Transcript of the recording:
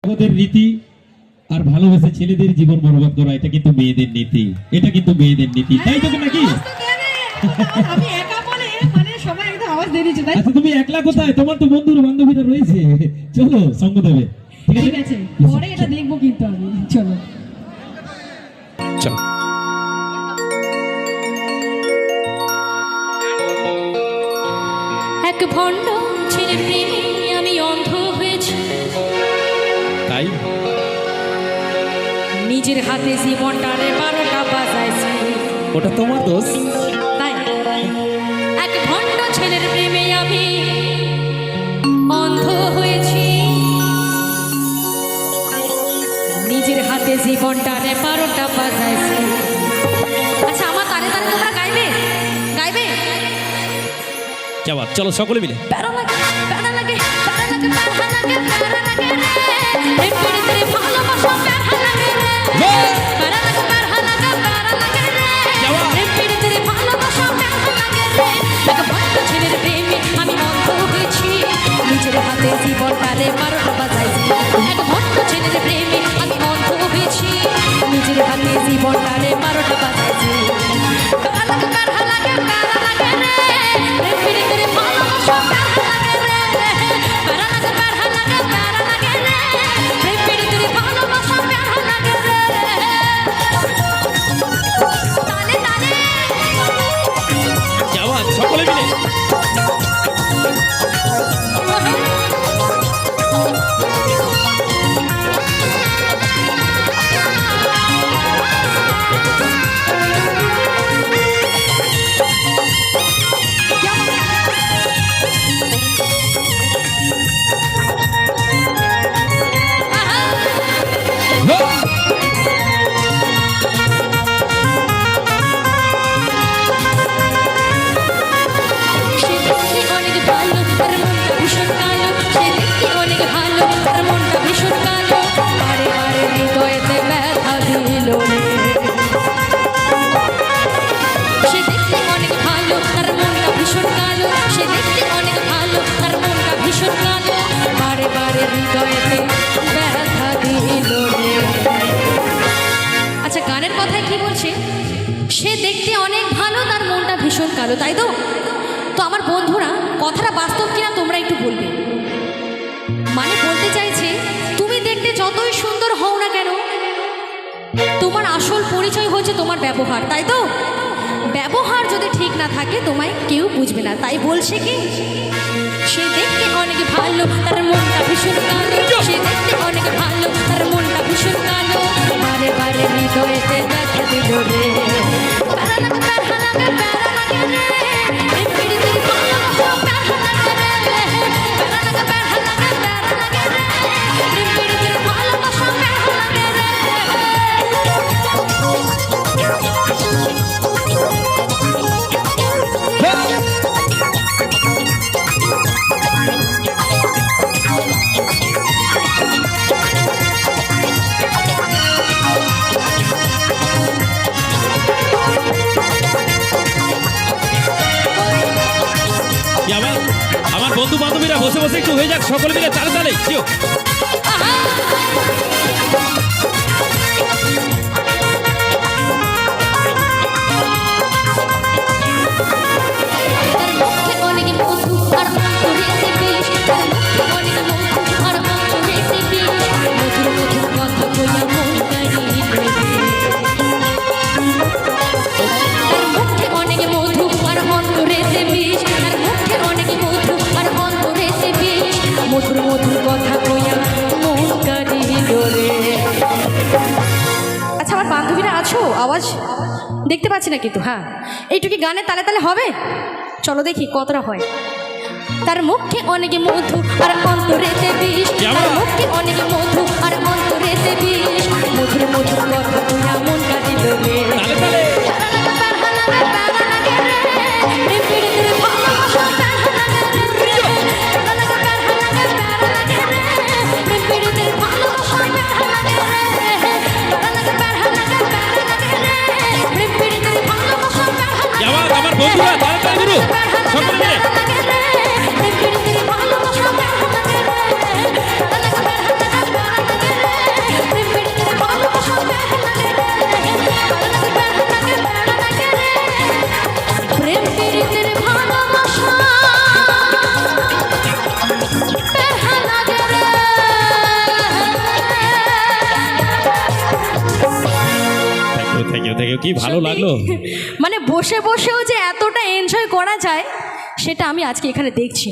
জগতের রীতি আর ভালোবেসে ছেলেদের জীবন বরবাদ করা এটা কিন্তু মেয়েদের নীতি, এটা কিন্তু মেয়েদের নীতি, তাই তো নাকি? আমি একা বলে মানে সবাই একদম আওয়াজ দিয়ে দিচ্ছে, তাই? আচ্ছা তুমি একলা কোথায়? তোমার তো বন্ধুরা বান্ধবীরা রয়েছে, চলো সঙ্গ দেবে। ঠিক আছে, পরে এটা দেখবো কিন্তু আমি। চলো চলো। এক ভণ্ড ছেলের প্রেমে আমি অন্ধ হয়েছি, তাই নিজের হাতে জীবনটারে 12টা বাজাইছি। ওটা তোমার দোষ। তাই এক ভণ্ড ছেলের প্রেমে আমি অন্ধ হয়েছি, নিজের হাতে জীবনটারে 12টা বাজাইছি। আচ্ছা আমার তারে তারে তোমরা গাইবে গাইবে? চলো সকলে মিলে। প্যারা লাগে প্যারা লাগে প্যারা লাগে প্যারা লাগে প্যারা লাগে রে প্রেমের ভালোবাসা প্যারা লাগে রে প্যারা লাগে প্যারা লাগে প্যারা লাগে রে প্রেমের ভালোবাসা প্যারা লাগে রে। এক ভণ্ড ছেলের প্রেমে আমি অন্ধ হয়েছি, নিজের হাতে জীবনটারে 12টা বাজাইছি। এক ভণ্ড ছেলের প্রেমে আমি অন্ধ হয়েছি, নিজের হাতে জীবনটারে 12টা বাজাইছি। প্যারা লাগে প্যারা লাগে প্যারা লাগে রে প্রেমের ভালোবাসা প্যারা লাগে রে প্যারা লাগে প্যারা লাগে প্যারা লাগে রে প্রেমের ভালোবাসা প্যারা লাগে রে। তালে তালে যাওয়া সকলে মিলে। সে দেখতে অনেক ভালো তার মনটা ভীষণ কালো, সে দেখতে অনেক ভালো তার মনটা ভীষণ কালো, বারে বারে হৃদয়েতে ব্যথা দিল রে। সে দেখতে অনেক ভালো তার মনটা ভীষণ কালো, সে দেখতে অনেক ভালো তার মনটা ভীষণ কালো, বারে বারে হৃদয়েতে ব্যথা দিল রে। আচ্ছা গানের কথায় কি বলছে? সে দেখতে অনেক ভালো তার মনটা ভীষণ কালো, তাই তো? তো আমার বন্ধুরা কথাটা বাস্তব কিনা তোমরা একটু বলবে। মানে বলতে চাইছে তুমি দেখতে যতই সুন্দর হও না কেন, তোমার আসল পরিচয় হচ্ছে তোমার ব্যবহার, তাই তো? ব্যবহার যদি ঠিক না থাকে তোমায় কেউ বুঝবে না। তাই বলছে কি সে দেখতে অনেক ভালো তার মনটা ভীষণ কালো, সে দেখতে অনেক ভালো তার মনটা ভীষণ কালো, বারে বারে হৃদয়েতে ব্যথা দিল রে। প্যারা লাগে প্যারা লাগে প্যারা লাগে রে প্রেমের ভালোবাসা প্যারা লাগে রে প্যারা লাগে প্যারা লাগে প্যারা লাগে রে প্রেমের ভালোবাসা প্যারা লাগে রে। আমার বন্ধু বান্ধবীরা বসে বসে একটু হয়ে যাক, সকলে মিলে তালে তালে। অনেক মধু আর অন্তরেতে বিষ, তার মুখে অনেক মধু আর অন্তরেতে বিষ, মধুর মধুর কথা বইয়া মন কাড়িয়ে নেবে। তার মুখে অনেক মধু আর অন্তরেতে বিষ, তার মুখে অনেক মধু আর অন্তরেতে বিষ, মধুর মধুর কথা বইয়া মন কাড়িয়ে রে। আচ্ছা আমার বান্ধবীরা আছো? আওয়াজ দেখতে পাচ্ছি না কিন্তু। হ্যাঁ এইটুকি গানে তালে তালে হবে? চলো দেখি কতটা হয়। তার মুখে অনেক মধু আর অন্তরেতে বিষ, তার মুখে অনেক মধু আর অন্তরেতে বিষ, মধুর মধুর কথা বইয়া মন কাঁদিল রে। আমার বন্ধুরা তালে তালে গুরু সকলে মিলে। থ্যাংক ইউ কি ভালো সত্যি, লাগলো। মানে বসে বসেও যে এতটা এনজয় করা যায় সেটা আমি আজকে এখানে দেখছি।